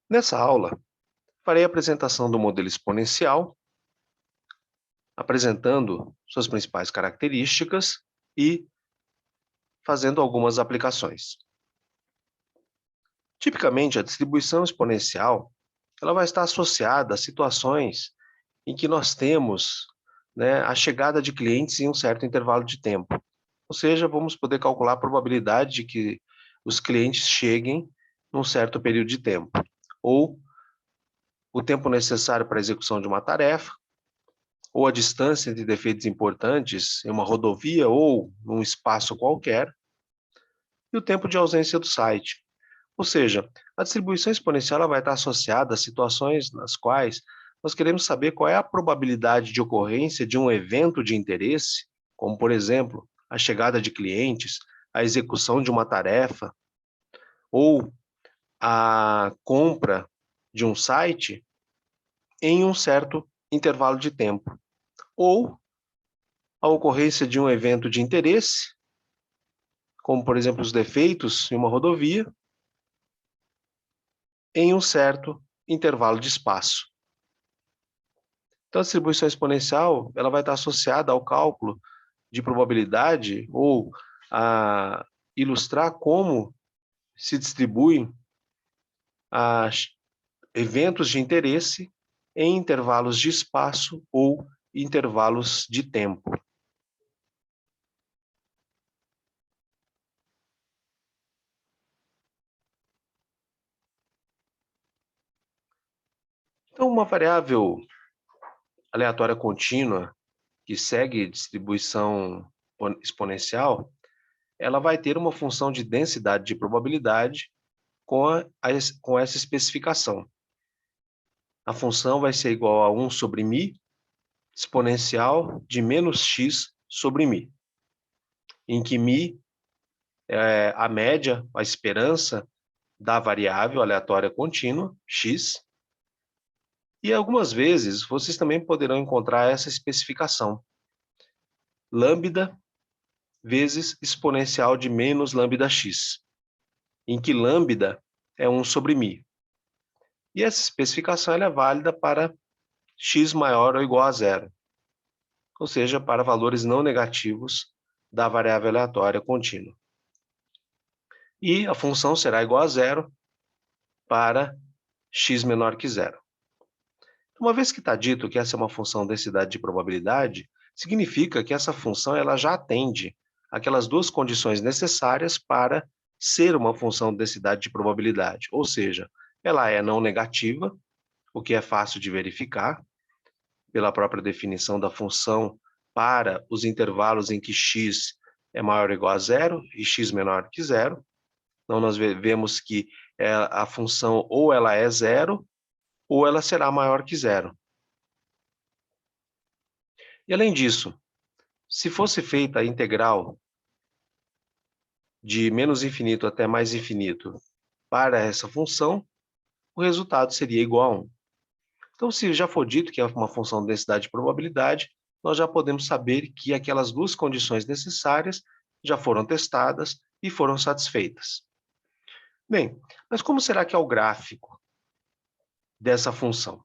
Nessa aula, farei a apresentação do modelo exponencial, apresentando suas principais características e fazendo algumas aplicações. Tipicamente, a distribuição exponencial ela vai estar associada a situações em que nós temos, a chegada de clientes em um certo intervalo de tempo. Ou seja, vamos poder calcular a probabilidade de que os clientes cheguem num certo período de tempo, ou o tempo necessário para a execução de uma tarefa, ou a distância entre defeitos importantes em uma rodovia ou num espaço qualquer, e o tempo de ausência do site. Ou seja, a distribuição exponencial ela vai estar associada a situações nas quais nós queremos saber qual é a probabilidade de ocorrência de um evento de interesse, como, por exemplo, a chegada de clientes, a execução de uma tarefa, ou a compra de um site em um certo intervalo de tempo, ou a ocorrência de um evento de interesse, como, por exemplo, os defeitos em uma rodovia, em um certo intervalo de espaço. Então, a distribuição exponencial ela vai estar associada ao cálculo de probabilidade ou a ilustrar como se distribuem eventos de interesse em intervalos de espaço ou intervalos de tempo. Então, uma variável aleatória contínua que segue distribuição exponencial, ela vai ter uma função de densidade de probabilidade com essa especificação. A função vai ser igual a 1 sobre μ, exponencial de menos x sobre μ, em que μ é a média, a esperança da variável aleatória contínua, x, e algumas vezes vocês também poderão encontrar essa especificação, lambda vezes exponencial de menos lambda(x), em que lambda é 1 sobre μ. E essa especificação ela é válida para x maior ou igual a zero, ou seja, para valores não negativos da variável aleatória contínua. E a função será igual a zero para x menor que zero. Uma vez que está dito que essa é uma função densidade de probabilidade, significa que essa função ela já atende aquelas duas condições necessárias para ser uma função de densidade de probabilidade, ou seja, ela é não negativa, o que é fácil de verificar pela própria definição da função para os intervalos em que x é maior ou igual a zero e x menor que zero. Então, nós vemos que a função ou ela é zero ou ela será maior que zero. E, além disso, se fosse feita a integral de menos infinito até mais infinito para essa função, o resultado seria igual a 1. Então, se já for dito que é uma função de densidade de probabilidade, nós já podemos saber que aquelas duas condições necessárias já foram testadas e foram satisfeitas. Bem, mas como será que é o gráfico dessa função?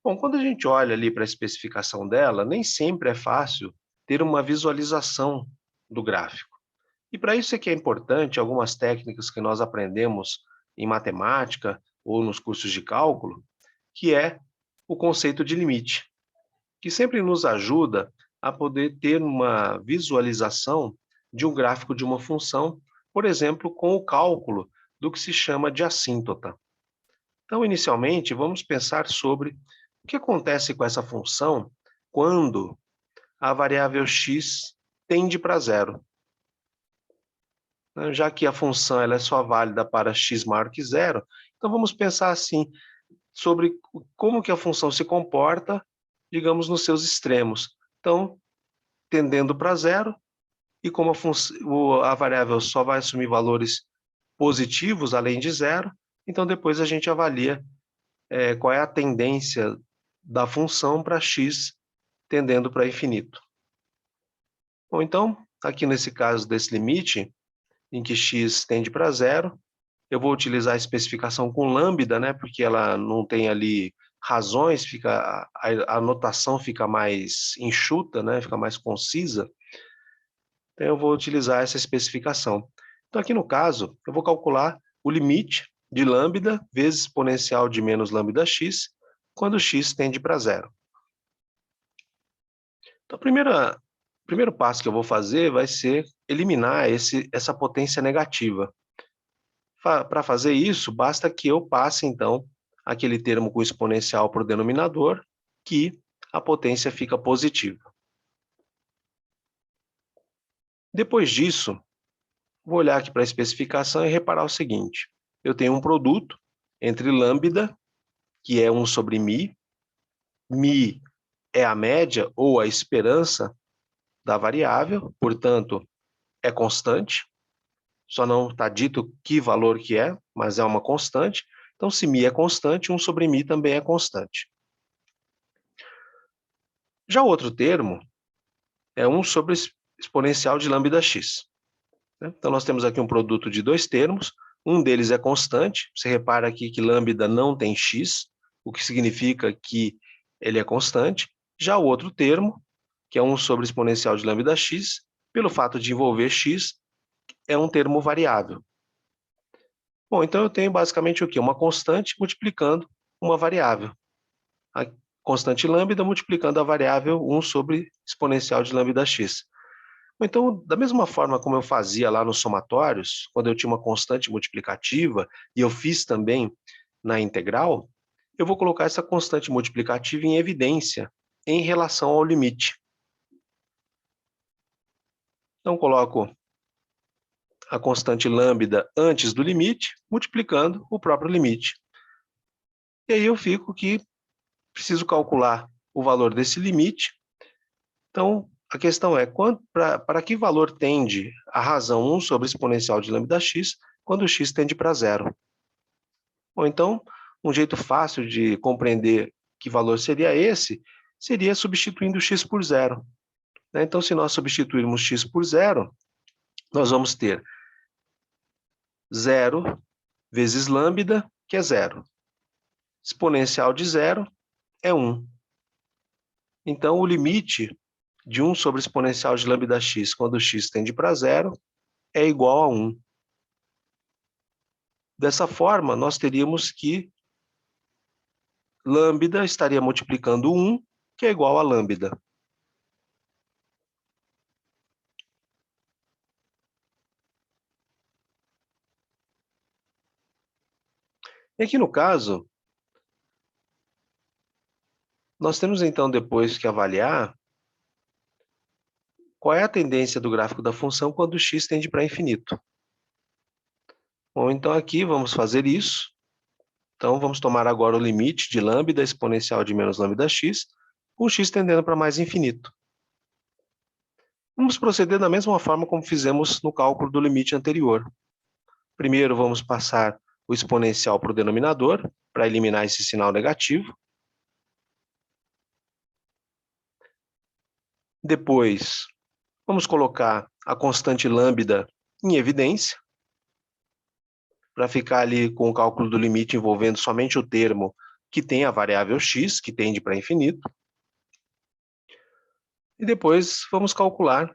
Bom, quando a gente olha ali para a especificação dela, nem sempre é fácil ter uma visualização do gráfico. E para isso é que é importante algumas técnicas que nós aprendemos em matemática ou nos cursos de cálculo, que é o conceito de limite, que sempre nos ajuda a poder ter uma visualização de um gráfico de uma função, por exemplo, com o cálculo do que se chama de assíntota. Então, inicialmente, vamos pensar sobre o que acontece com essa função quando a variável x tende para zero. Já que a função ela é só válida para x maior que zero, então vamos pensar assim, sobre como que a função se comporta, digamos, nos seus extremos. Então, tendendo para zero, e como a variável só vai assumir valores positivos além de zero, então depois a gente avalia qual é a tendência da função para x tendendo para infinito. Bom, então, aqui nesse caso desse limite, em que x tende para zero, Eu vou utilizar a especificação com lambda, né, porque ela não tem ali razões, a anotação fica mais enxuta, né, fica mais concisa. Então, eu vou utilizar essa especificação. Então, aqui no caso, eu vou calcular o limite de lambda vezes exponencial de menos lambda x, quando x tende para zero. Então, o primeiro passo que eu vou fazer vai ser eliminar essa potência negativa. Para fazer isso, basta que eu passe, então, aquele termo com exponencial para o denominador, que a potência fica positiva. Depois disso, vou olhar aqui para a especificação e reparar o seguinte: eu tenho um produto entre lambda, que é 1 sobre μ, μ é a média ou a esperança da variável, portanto, é constante, só não está dito que valor que é, mas é uma constante. Então, se μ é constante, 1 sobre μ também é constante. Já o outro termo é 1 sobre exponencial de lambda x. Então, nós temos aqui um produto de dois termos, um deles é constante, você repara aqui que lambda não tem x, o que significa que ele é constante. Já o outro termo, que é 1 sobre exponencial de lambda x, pelo fato de envolver x, é um termo variável. Bom, então eu tenho basicamente o quê? Uma constante multiplicando uma variável. A constante lambda multiplicando a variável 1 sobre exponencial de lambda x. Então, da mesma forma como eu fazia lá nos somatórios, quando eu tinha uma constante multiplicativa, e eu fiz também na integral, eu vou colocar essa constante multiplicativa em evidência em relação ao limite. Então, coloco a constante lambda antes do limite, multiplicando o próprio limite. E aí eu fico que preciso calcular o valor desse limite. Então, a questão é, para que valor tende a razão 1 sobre exponencial de lambda x quando x tende para zero? Ou então, um jeito fácil de compreender que valor seria esse, seria substituindo x por zero. Então, se nós substituirmos x por zero, nós vamos ter 0 vezes lambda, que é zero. Exponencial de zero é 1. Então, o limite de 1 sobre exponencial de lambda x quando x tende para zero é igual a 1. Dessa forma, nós teríamos que lambda estaria multiplicando 1, que é igual a lambda. E aqui no caso, nós temos então depois que avaliar qual é a tendência do gráfico da função quando x tende para infinito. Bom, então aqui vamos fazer isso. Então vamos tomar agora o limite de lambda exponencial de menos lambda x, com x tendendo para mais infinito. Vamos proceder da mesma forma como fizemos no cálculo do limite anterior. Primeiro vamos passar o exponencial para o denominador, para eliminar esse sinal negativo. Depois, vamos colocar a constante lambda em evidência, para ficar ali com o cálculo do limite envolvendo somente o termo que tem a variável x, que tende para infinito. E depois vamos calcular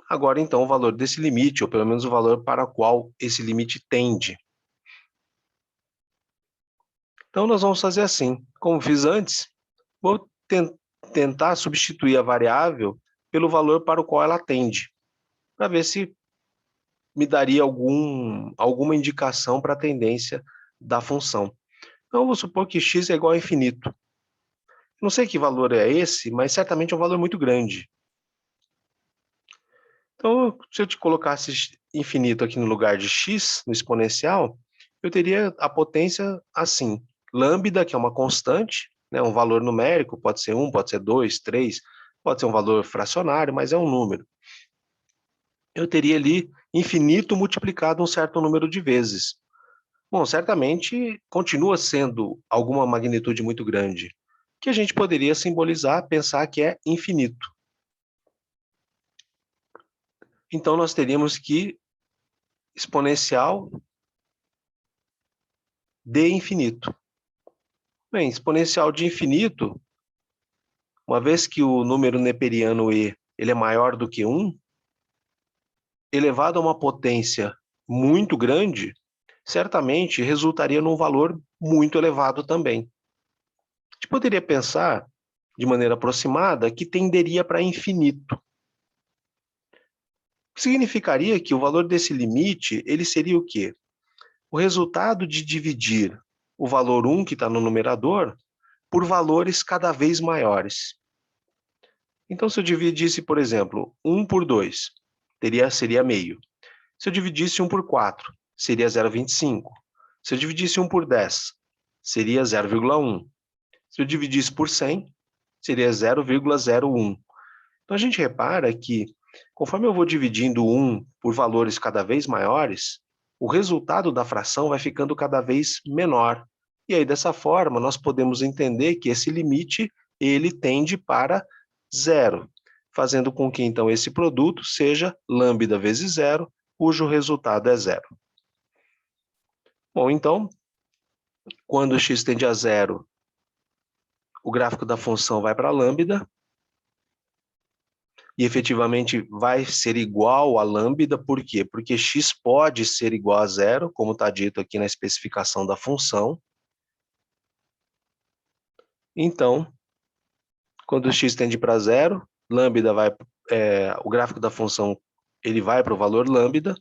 agora então o valor desse limite, ou pelo menos o valor para o qual esse limite tende. Então nós vamos fazer assim, como fiz antes, vou tentar substituir a variável pelo valor para o qual ela tende, para ver se me daria alguma indicação para a tendência da função. Então, eu vou supor que x é igual a infinito. Não sei que valor é esse, mas certamente é um valor muito grande. Então, se eu te colocasse infinito aqui no lugar de x, no exponencial, eu teria a potência assim, lambda, que é uma constante, né, um valor numérico, pode ser 1, pode ser 2, 3, pode ser um valor fracionário, mas é um número. Eu teria ali infinito multiplicado um certo número de vezes. Bom, certamente continua sendo alguma magnitude muito grande, que a gente poderia simbolizar, pensar que é infinito. Então, nós teríamos que exponencial de infinito. Bem, exponencial de infinito, uma vez que o número neperiano e ele é maior do que 1, elevado a uma potência muito grande, certamente resultaria num valor muito elevado também. A gente poderia pensar, de maneira aproximada, que tenderia para infinito. Significaria que o valor desse limite, ele seria o quê? O resultado de dividir o valor 1, que está no numerador, por valores cada vez maiores. Então, se eu dividisse, por exemplo, 1 por 2, seria meio. Se eu dividisse 1 por 4, seria 0,25. Se eu dividisse 1 por 10, seria 0,1. Se eu dividisse por 100, seria 0,01. Então, a gente repara que, conforme eu vou dividindo 1 por valores cada vez maiores, o resultado da fração vai ficando cada vez menor. E aí, dessa forma, nós podemos entender que esse limite, ele tende para zero, fazendo com que, então, esse produto seja lambda vezes zero, cujo resultado é zero. Bom, então, quando x tende a zero, o gráfico da função vai para lambda, e efetivamente vai ser igual a lambda, por quê? Porque x pode ser igual a zero, como está dito aqui na especificação da função. Então, quando x tende para zero, lambda vai, o gráfico da função ele vai para o valor lambda.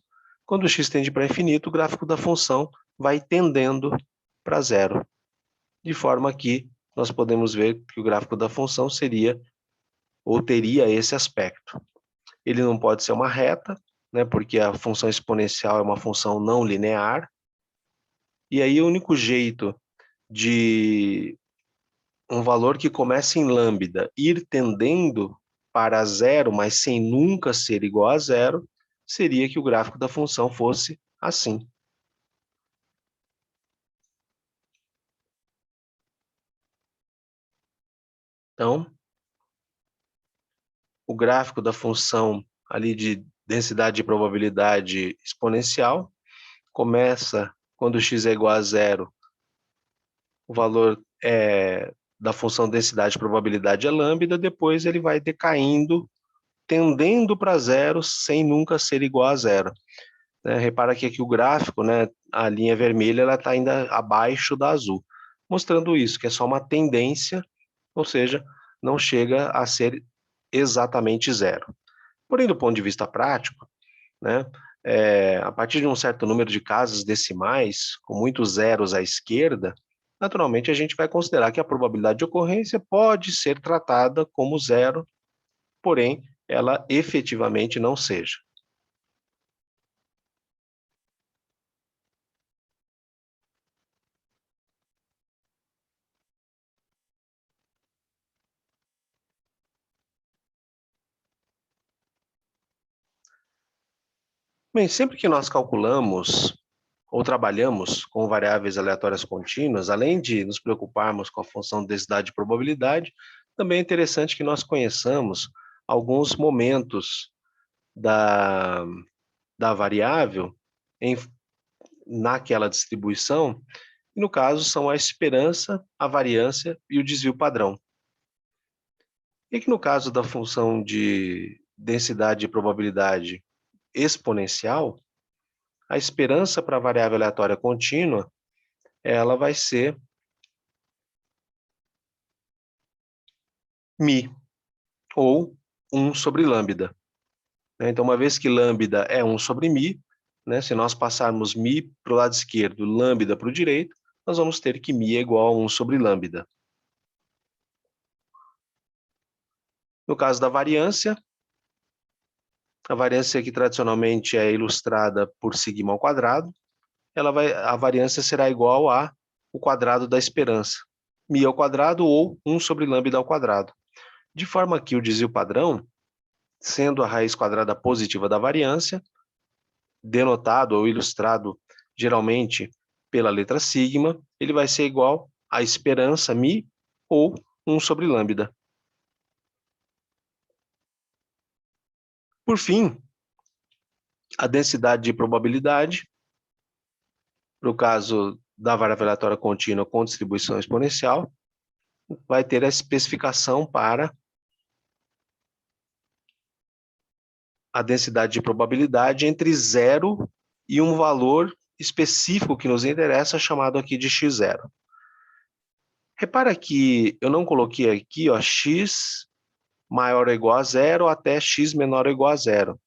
Quando x tende para infinito, o gráfico da função vai tendendo para zero. De forma que nós podemos ver que o gráfico da função seria, ou teria esse aspecto. Ele não pode ser uma reta, né, porque a função exponencial é uma função não linear. E aí o único jeito de um valor que começa em lambda ir tendendo para zero, mas sem nunca ser igual a zero, seria que o gráfico da função fosse assim. Então, o gráfico da função ali de densidade de probabilidade exponencial começa quando x é igual a zero, o valor da função densidade de probabilidade é lambda, depois ele vai decaindo, tendendo para zero, sem nunca ser igual a zero. Repara que aqui o gráfico, né, a linha vermelha ela está ainda abaixo da azul, mostrando isso, que é só uma tendência, ou seja, não chega a ser exatamente zero. Porém, do ponto de vista prático, né, a partir de um certo número de casas decimais, com muitos zeros à esquerda, naturalmente a gente vai considerar que a probabilidade de ocorrência pode ser tratada como zero, porém ela efetivamente não seja. Bem, sempre que nós calculamos ou trabalhamos com variáveis aleatórias contínuas, além de nos preocuparmos com a função de densidade de probabilidade, também é interessante que nós conheçamos alguns momentos da, da variável naquela distribuição, e no caso são a esperança, a variância e o desvio padrão. E que no caso da função de densidade de probabilidade exponencial, a esperança para a variável aleatória contínua, ela vai ser μ, ou 1 sobre lambda. Então, uma vez que lambda é 1 sobre μ, se nós passarmos μ para o lado esquerdo, lambda para o direito, nós vamos ter que μ é igual a 1 sobre lambda. No caso da variância, a variância que tradicionalmente é ilustrada por sigma ao quadrado, a variância será igual a o quadrado da esperança, μ ao quadrado ou 1 sobre lambda ao quadrado. De forma que o desvio padrão, sendo a raiz quadrada positiva da variância, denotado ou ilustrado geralmente pela letra sigma, ele vai ser igual à esperança μ ou 1 sobre lambda. Por fim, a densidade de probabilidade, no caso da variável aleatória contínua com distribuição exponencial, vai ter a especificação para a densidade de probabilidade entre 0 e um valor específico que nos interessa, chamado aqui de x0. Repara que eu não coloquei aqui, ó, x maior ou igual a 0 até x menor ou igual a 0.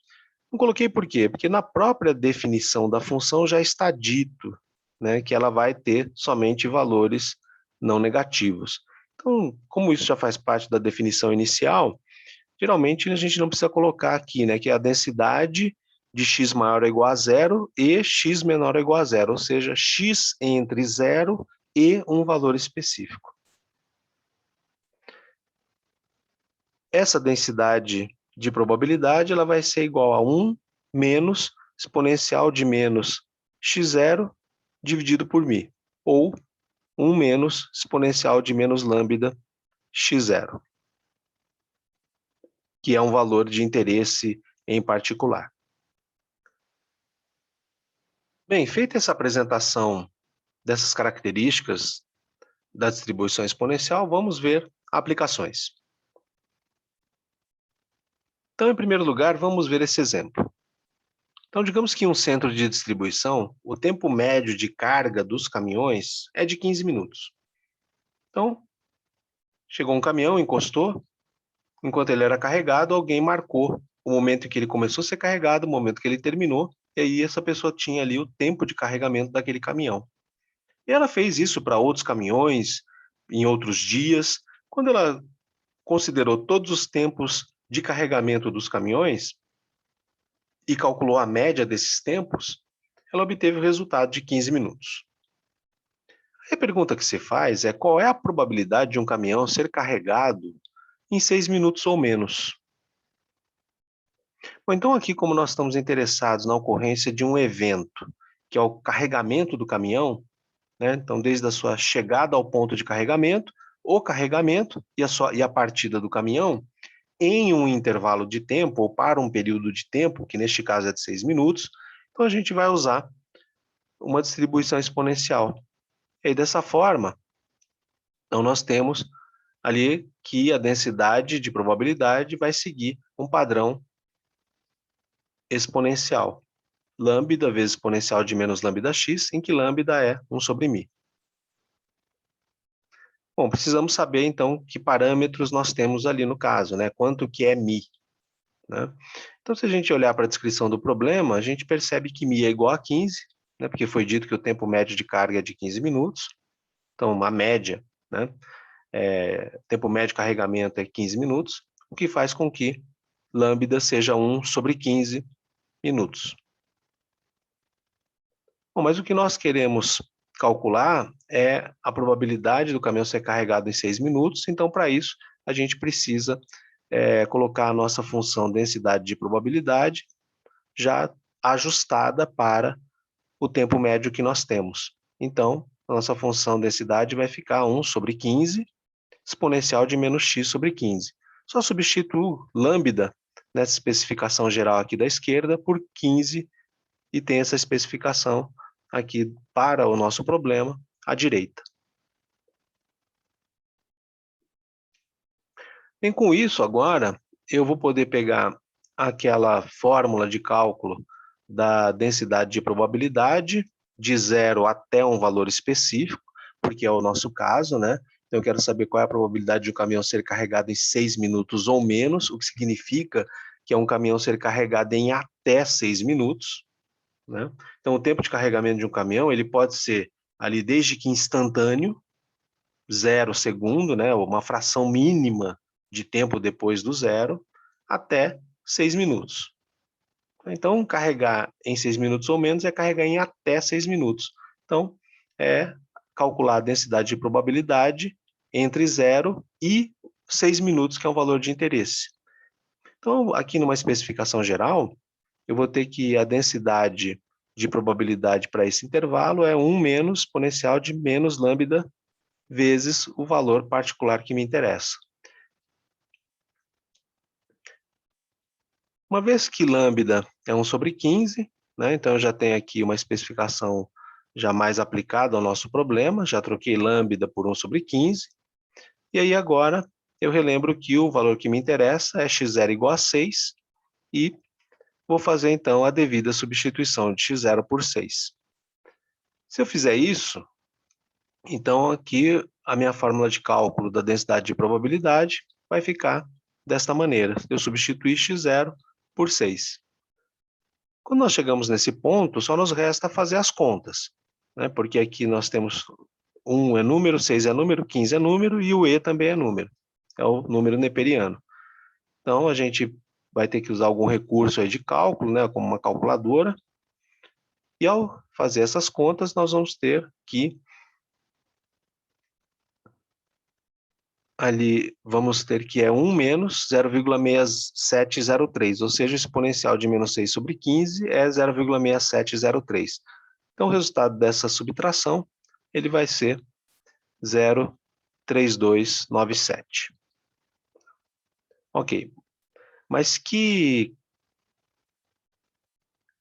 Não coloquei por quê? Porque na própria definição da função já está dito, né, que ela vai ter somente valores não negativos. Então, como isso já faz parte da definição inicial, geralmente a gente não precisa colocar aqui, né, que é a densidade de x maior ou igual a 0 e x menor ou igual a 0, ou seja, x entre 0 e um valor específico. Essa densidade de probabilidade ela vai ser igual a 1 menos exponencial de menos x0 dividido por μ, ou 1 menos exponencial de menos lambda x0, que é um valor de interesse em particular. Bem, feita essa apresentação dessas características da distribuição exponencial, vamos ver aplicações. Então, em primeiro lugar, vamos ver esse exemplo. Então, digamos que em um centro de distribuição, o tempo médio de carga dos caminhões é de 15 minutos. Então, chegou um caminhão, encostou, enquanto ele era carregado, alguém marcou o momento em que ele começou a ser carregado, o momento que ele terminou, e aí essa pessoa tinha ali o tempo de carregamento daquele caminhão. E ela fez isso para outros caminhões, em outros dias. Quando ela considerou todos os tempos de carregamento dos caminhões e calculou a média desses tempos, ela obteve o resultado de 15 minutos. A pergunta que se faz é qual é a probabilidade de um caminhão ser carregado em 6 minutos ou menos. Bom, então aqui, como nós estamos interessados na ocorrência de um evento, que é o carregamento do caminhão, né? Então, desde a sua chegada ao ponto de carregamento, o carregamento e a partida do caminhão, em um intervalo de tempo, ou para um período de tempo, que neste caso é de 6 minutos, então a gente vai usar uma distribuição exponencial. E aí, dessa forma, então nós temos ali que a densidade de probabilidade vai seguir um padrão exponencial. Lambda vezes exponencial de menos lambda x, em que lambda é 1 sobre μ. Bom, precisamos saber, então, que parâmetros nós temos ali no caso, né? Quanto que é μ, né? Então, se a gente olhar para a descrição do problema, a gente percebe que μ é igual a 15, né? Porque foi dito que o tempo médio de carga é de 15 minutos. Então, uma média, né? Tempo médio de carregamento é 15 minutos, o que faz com que lambda seja 1 sobre 15 minutos. Bom, mas o que nós queremos calcular é a probabilidade do caminhão ser carregado em 6 minutos, então, para isso, a gente precisa colocar a nossa função densidade de probabilidade já ajustada para o tempo médio que nós temos. Então, a nossa função densidade vai ficar 1 sobre 15, exponencial de menos x sobre 15. Só substituo lambda nessa especificação geral aqui da esquerda por 15 e tem essa especificação aqui para o nosso problema à direita. E com isso, agora, eu vou poder pegar aquela fórmula de cálculo da densidade de probabilidade de 0 até um valor específico, porque é o nosso caso, né? Então, eu quero saber qual é a probabilidade de um caminhão ser carregado em 6 minutos ou menos, o que significa que é um caminhão ser carregado em até 6 minutos, né? Então, o tempo de carregamento de um caminhão, ele pode ser ali desde que instantâneo, 0 segundo, né? Uma fração mínima de tempo depois do zero, até 6 minutos. Então, carregar em 6 minutos ou menos é carregar em até 6 minutos. Então, é calcular a densidade de probabilidade entre 0 e 6 minutos, que é um valor de interesse. Então, aqui numa especificação geral, eu vou ter que a densidade de probabilidade para esse intervalo é 1 menos exponencial de menos lambda vezes o valor particular que me interessa. Uma vez que lambda é 1 sobre 15, né, então eu já tenho aqui uma especificação já mais aplicado ao nosso problema, já troquei lambda por 1/15, e aí agora eu relembro que o valor que me interessa é x0 igual a 6, e vou fazer então a devida substituição de x0 por 6. Se eu fizer isso, então aqui a minha fórmula de cálculo da densidade de probabilidade vai ficar desta maneira. Eu substituí x0 por 6. Quando nós chegamos nesse ponto, só nos resta fazer as contas, né? Porque aqui nós temos 1 é número, 6 é número, 15 é número e o e também é número. É o número neperiano. Então, a gente vai ter que usar algum recurso aí de cálculo, né, como uma calculadora. E ao fazer essas contas, nós vamos ter que ali vamos ter que é 1 menos 0,6703, ou seja, o exponencial de menos 6/15 é 0,6703. Então, o resultado dessa subtração, ele vai ser 0,3297. Ok, mas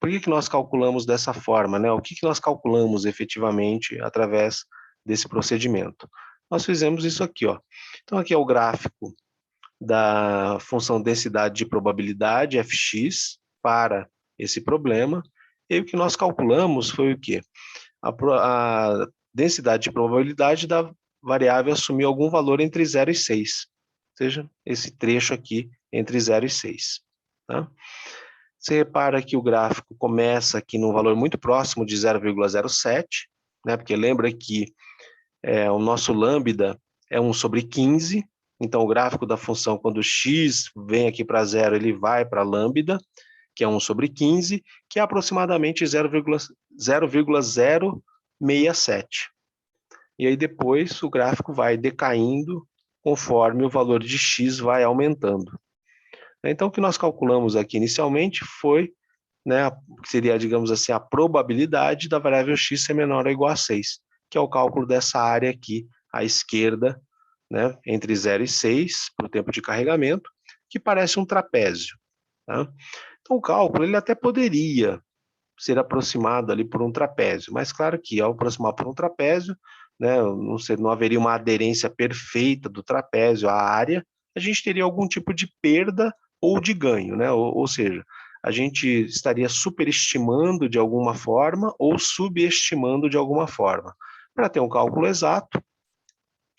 por que nós calculamos dessa forma, né? O que nós calculamos efetivamente através desse procedimento? Nós fizemos isso aqui, ó. Então, aqui é o gráfico da função densidade de probabilidade, fx, para esse problema. E o que nós calculamos foi o quê? A densidade de probabilidade da variável assumir algum valor entre 0 e 6. Ou seja, esse trecho aqui entre 0 e 6. Tá? Você repara que o gráfico começa aqui num valor muito próximo de 0,07, né? Porque lembra que o nosso lambda é 1/15, então o gráfico da função, quando x vem aqui para 0, ele vai para lambda, que é 1/15, que é aproximadamente 0,067. E aí depois o gráfico vai decaindo conforme o valor de x vai aumentando. Então, o que nós calculamos aqui inicialmente foi, né, que seria, digamos assim, a probabilidade da variável x ser menor ou igual a 6, que é o cálculo dessa área aqui à esquerda, né, entre 0 e 6, para o tempo de carregamento, que parece um trapézio. Tá? Então, o cálculo ele até poderia ser aproximado ali por um trapézio, mas claro que ao aproximar por um trapézio, né, não haveria uma aderência perfeita do trapézio à área, a gente teria algum tipo de perda ou de ganho, né? Ou seja, a gente estaria superestimando de alguma forma ou subestimando de alguma forma. Para ter um cálculo exato,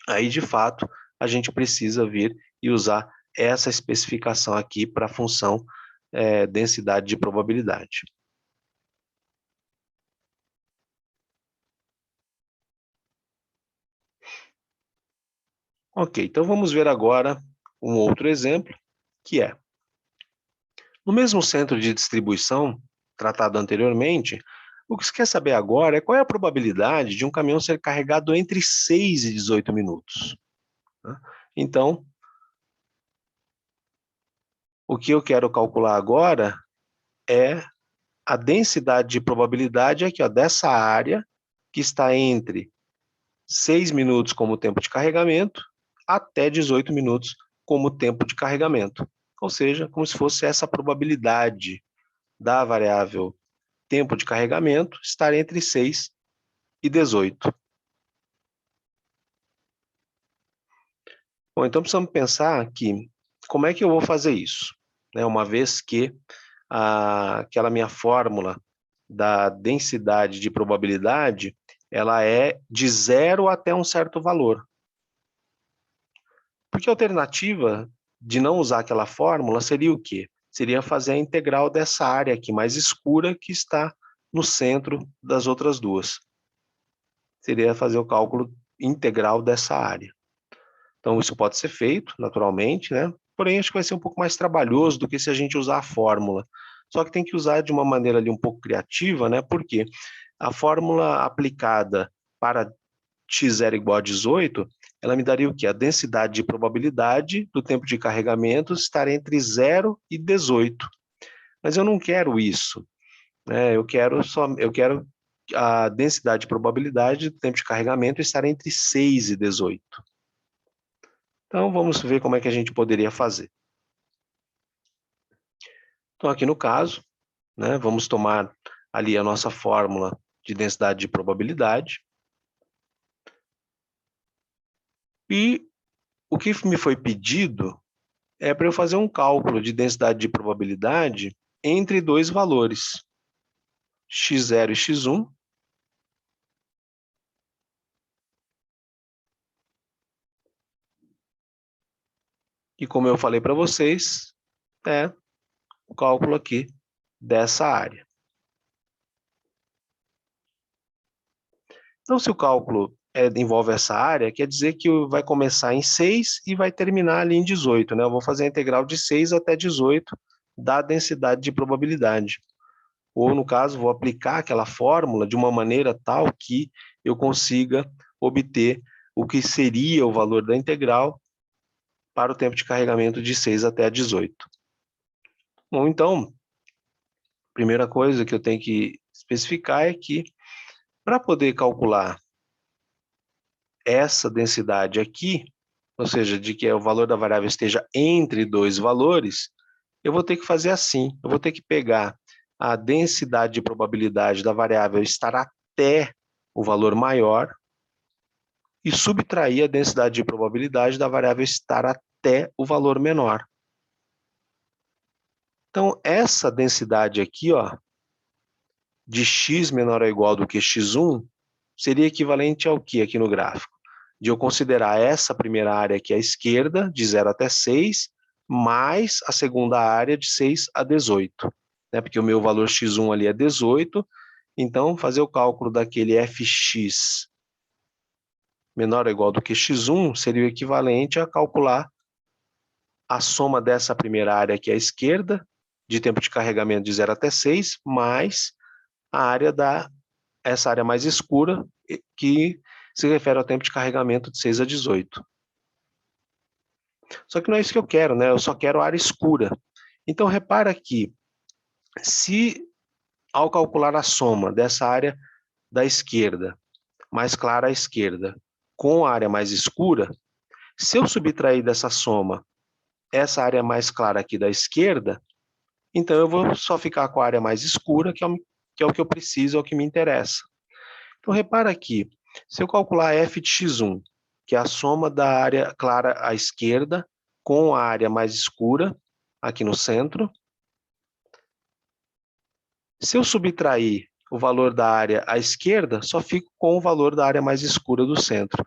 aí de fato a gente precisa vir e usar essa especificação aqui para a função densidade de probabilidade. Ok, então vamos ver agora um outro exemplo, que é, no mesmo centro de distribuição tratado anteriormente, o que se quer saber agora é qual é a probabilidade de um caminhão ser carregado entre 6 e 18 minutos. Então, o que eu quero calcular agora é a densidade de probabilidade aqui, ó, dessa área que está entre 6 minutos como tempo de carregamento até 18 minutos como tempo de carregamento. Ou seja, como se fosse essa probabilidade da variável tempo de carregamento estar entre 6 e 18. Bom, então precisamos pensar que como é que eu vou fazer isso? Uma vez que aquela minha fórmula da densidade de probabilidade, ela é de 0 até um certo valor. Porque a alternativa de não usar aquela fórmula seria o quê? Seria fazer a integral dessa área aqui mais escura que está no centro das outras duas. Seria fazer o cálculo integral dessa área. Então, isso pode ser feito, naturalmente, né? Porém, acho que vai ser um pouco mais trabalhoso do que se a gente usar a fórmula. Só que tem que usar de uma maneira ali um pouco criativa, né? Porque a fórmula aplicada para x0 igual a 18, ela me daria o quê? A densidade de probabilidade do tempo de carregamento estar entre 0 e 18. Mas eu não quero isso, né? Eu quero a densidade de probabilidade do tempo de carregamento estar entre 6 e 18. Então, vamos ver como é que a gente poderia fazer. Então, aqui no caso, né, vamos tomar ali a nossa fórmula de densidade de probabilidade. E o que me foi pedido é para eu fazer um cálculo de densidade de probabilidade entre dois valores, x0 e x1. E como eu falei para vocês, é o cálculo aqui dessa área. Então, se o cálculo envolve essa área, quer dizer que vai começar em 6 e vai terminar ali em 18, né? Eu vou fazer a integral de 6 até 18 da densidade de probabilidade. Ou, no caso, vou aplicar aquela fórmula de uma maneira tal que eu consiga obter o que seria o valor da integral para o tempo de carregamento de 6 até 18. Bom, então, a primeira coisa que eu tenho que especificar é que, para poder calcular essa densidade aqui, ou seja, de que o valor da variável esteja entre dois valores, eu vou ter que fazer assim, eu vou ter que pegar a densidade de probabilidade da variável estar até o valor maior e subtrair a densidade de probabilidade da variável estar até o valor menor. Então, essa densidade aqui, ó, de x menor ou igual do que x1, seria equivalente ao que aqui no gráfico? De eu considerar essa primeira área aqui à esquerda, de 0 até 6, mais a segunda área de 6 a 18. Né? Porque o meu valor x1 ali é 18, então fazer o cálculo daquele fx menor ou igual do que x1 seria o equivalente a calcular a soma dessa primeira área aqui à esquerda, de tempo de carregamento de 0 até 6, mais a área essa área mais escura, que se refere ao tempo de carregamento de 6 a 18. Só que não é isso que eu quero, né? Eu só quero a área escura. Então, repara que, se ao calcular a soma dessa área da esquerda, mais clara à esquerda, com a área mais escura, se eu subtrair dessa soma essa área mais clara aqui da esquerda, então eu vou só ficar com a área mais escura, que é o que eu preciso, é o que me interessa. Então, repara aqui, se eu calcular f de x1, que é a soma da área clara à esquerda com a área mais escura, aqui no centro, se eu subtrair o valor da área à esquerda, só fico com o valor da área mais escura do centro.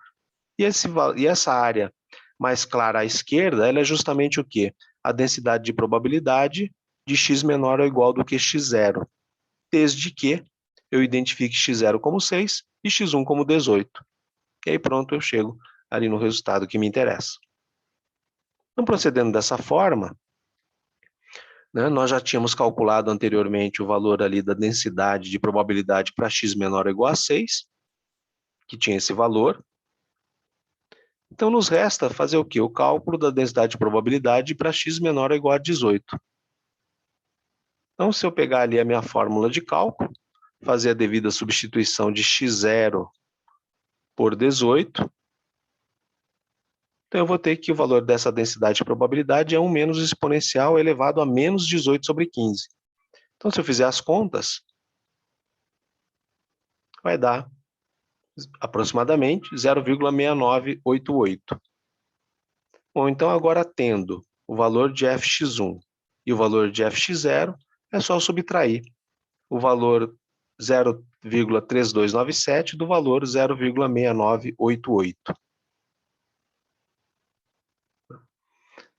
E essa área mais clara à esquerda, ela é justamente o quê? A densidade de probabilidade de x menor ou igual do que x0, desde que eu identifique x0 como 6 e x1 como 18. E aí pronto, eu chego ali no resultado que me interessa. Então, procedendo dessa forma, né, nós já tínhamos calculado anteriormente o valor ali da densidade de probabilidade para x menor ou igual a 6, que tinha esse valor. Então, nos resta fazer o quê? O cálculo da densidade de probabilidade para x menor ou igual a 18. Então, se eu pegar ali a minha fórmula de cálculo, fazer a devida substituição de x0 por 18, então eu vou ter que o valor dessa densidade de probabilidade é 1 menos exponencial elevado a menos 18 sobre 15. Então, se eu fizer as contas, vai dar aproximadamente 0,6988. Bom, então agora tendo o valor de fx1 e o valor de fx0, é só subtrair o valor 0,3297 do valor 0,6988.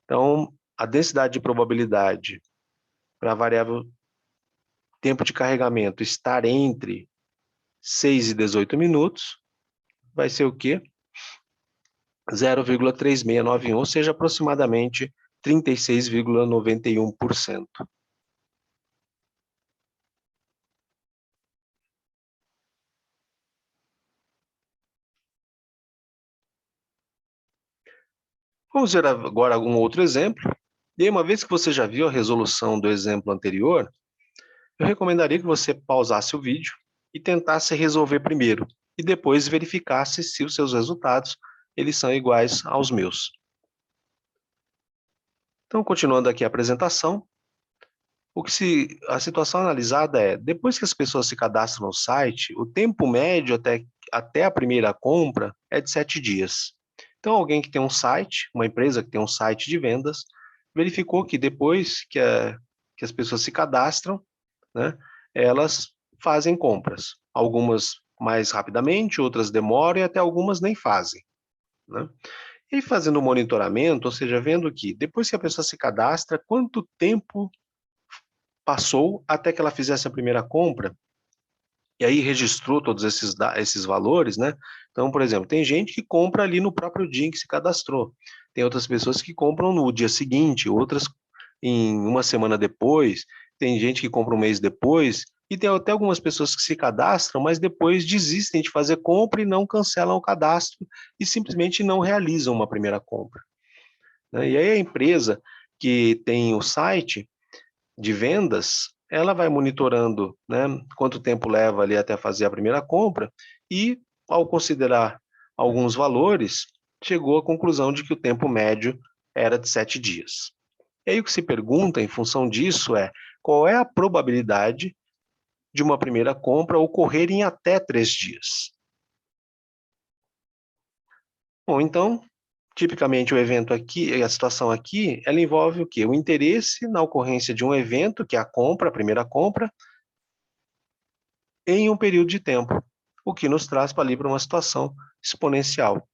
Então, a densidade de probabilidade para a variável tempo de carregamento estar entre 6 e 18 minutos vai ser o quê? 0,3691, ou seja, aproximadamente 36,91%. Vamos ver agora algum outro exemplo. E aí, uma vez que você já viu a resolução do exemplo anterior, eu recomendaria que você pausasse o vídeo e tentasse resolver primeiro, e depois verificasse se os seus resultados eles são iguais aos meus. Então, continuando aqui a apresentação, a situação analisada é, depois que as pessoas se cadastram no site, o tempo médio até a primeira compra é de 7 dias. Então, alguém que tem um site, uma empresa que tem um site de vendas, verificou que depois que as pessoas se cadastram, né, elas fazem compras. Algumas mais rapidamente, outras demoram e até algumas nem fazem, né? E fazendo o monitoramento, ou seja, vendo que depois que a pessoa se cadastra, quanto tempo passou até que ela fizesse a primeira compra, e aí registrou todos esses valores, né? Então, por exemplo, tem gente que compra ali no próprio dia em que se cadastrou. Tem outras pessoas que compram no dia seguinte, outras em uma semana depois, tem gente que compra um mês depois, e tem até algumas pessoas que se cadastram, mas depois desistem de fazer compra e não cancelam o cadastro e simplesmente não realizam uma primeira compra, né? E aí a empresa que tem o site de vendas, ela vai monitorando, né, quanto tempo leva ali até fazer a primeira compra e, ao considerar alguns valores, chegou à conclusão de que o tempo médio era de 7 dias. E aí o que se pergunta em função disso é qual é a probabilidade de uma primeira compra ocorrer em até 3 dias? Bom, então, tipicamente o evento aqui, a situação aqui, ela envolve o quê? O interesse na ocorrência de um evento, que é a compra, a primeira compra, em um período de tempo, o que nos traz para ali para uma situação exponencial.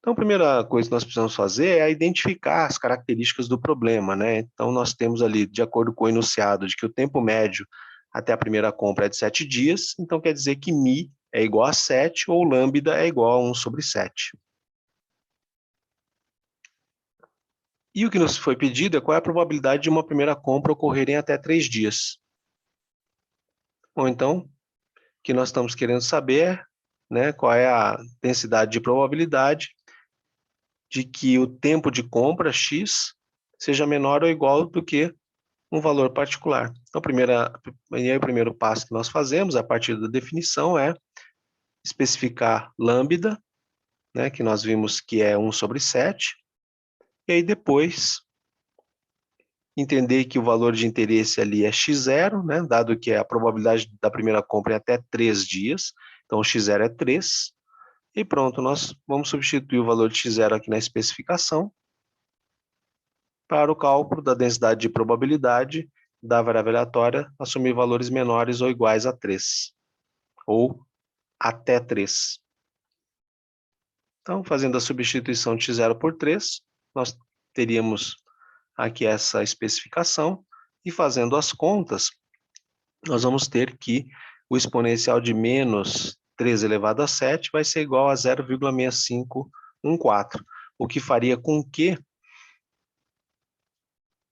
Então, a primeira coisa que nós precisamos fazer é identificar as características do problema, né? Então, nós temos ali, de acordo com o enunciado, de que o tempo médio até a primeira compra é de 7 dias, então quer dizer que mi é igual a 7 ou lambda é igual a 1 sobre 7. E o que nos foi pedido é qual é a probabilidade de uma primeira compra ocorrer em até 3 dias. Ou então, o que nós estamos querendo saber é, né, qual é a densidade de probabilidade de que o tempo de compra X seja menor ou igual do que um valor particular. Então, o primeiro passo que nós fazemos, a partir da definição, é especificar lambda, né, que nós vimos que é 1 sobre 7, e aí depois entender que o valor de interesse ali é x0, né, dado que a probabilidade da primeira compra é até 3 dias, então x0 é 3, e pronto, nós vamos substituir o valor de x0 aqui na especificação para o cálculo da densidade de probabilidade da variável aleatória assumir valores menores ou iguais a 3, ou até 3. Então, fazendo a substituição de x0 por 3, nós teríamos aqui essa especificação, e fazendo as contas, nós vamos ter que o exponencial de menos 3 elevado a 7 vai ser igual a 0,6514, o que faria com que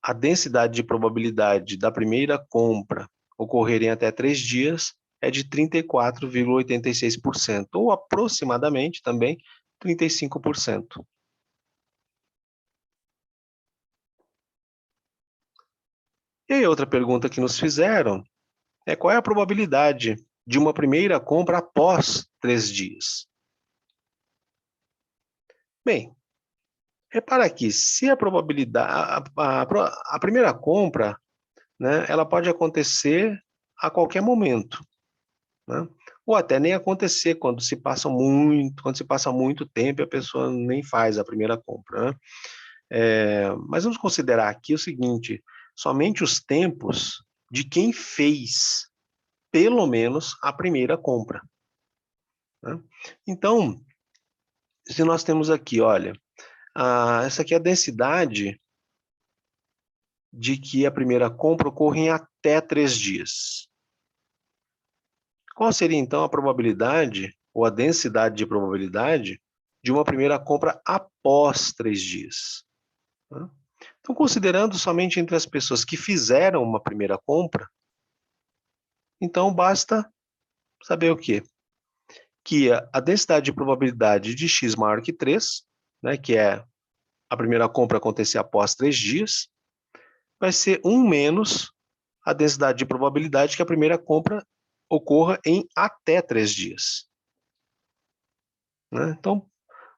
a densidade de probabilidade da primeira compra ocorrer em até 3 dias é de 34,86%, ou aproximadamente também 35%. E aí, outra pergunta que nos fizeram é qual é a probabilidade de uma primeira compra após 3 dias? Bem, repara aqui, se a probabilidade, a primeira compra, né, ela pode acontecer a qualquer momento, né? Ou até nem acontecer quando se passa muito tempo e a pessoa nem faz a primeira compra, né? Mas vamos considerar aqui o seguinte: somente os tempos de quem fez pelo menos a primeira compra, né? Então, se nós temos aqui, olha, essa aqui é a densidade de que a primeira compra ocorre em até 3 dias. Qual seria, então, a probabilidade, ou a densidade de probabilidade, de uma primeira compra após 3 dias? Então, considerando somente entre as pessoas que fizeram uma primeira compra, então basta saber o quê? Que a densidade de probabilidade de x maior que 3, né, que é a primeira compra acontecer após 3 dias, vai ser 1 menos a densidade de probabilidade que a primeira compra ocorra em até 3 dias, né? Então,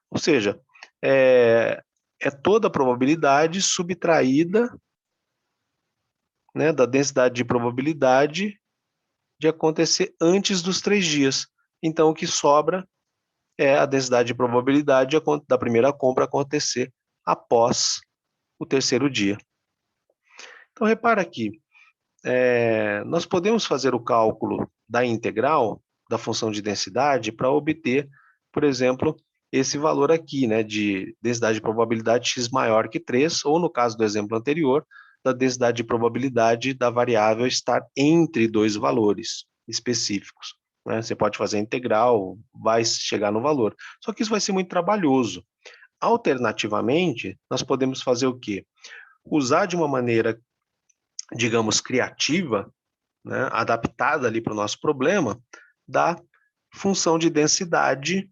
ou seja, é toda a probabilidade subtraída, né, da densidade de probabilidade de acontecer antes dos 3 dias. Então, o que sobra é a densidade de probabilidade da primeira compra acontecer após o terceiro dia. Então, repara aqui, nós podemos fazer o cálculo da integral da função de densidade para obter, por exemplo, esse valor aqui, né, de densidade de probabilidade x maior que 3, ou no caso do exemplo anterior, da densidade de probabilidade da variável estar entre dois valores específicos, né? Você pode fazer a integral, vai chegar no valor. Só que isso vai ser muito trabalhoso. Alternativamente, nós podemos fazer o quê? Usar de uma maneira, digamos, criativa, né, adaptada ali para o nosso problema, da função de densidade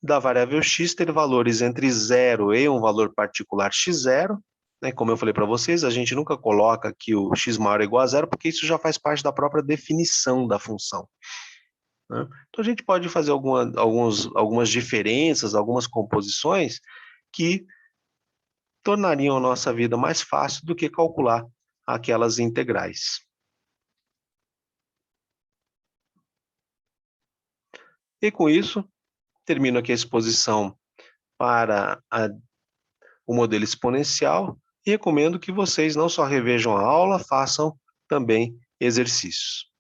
da variável x ter valores entre 0 e um valor particular x0, né, como eu falei para vocês, a gente nunca coloca que o x maior é igual a zero, porque isso já faz parte da própria definição da função, né? Então a gente pode fazer algumas diferenças, algumas composições que tornariam a nossa vida mais fácil do que calcular aquelas integrais. E com isso, termino aqui a exposição para o modelo exponencial e recomendo que vocês não só revejam a aula, façam também exercícios.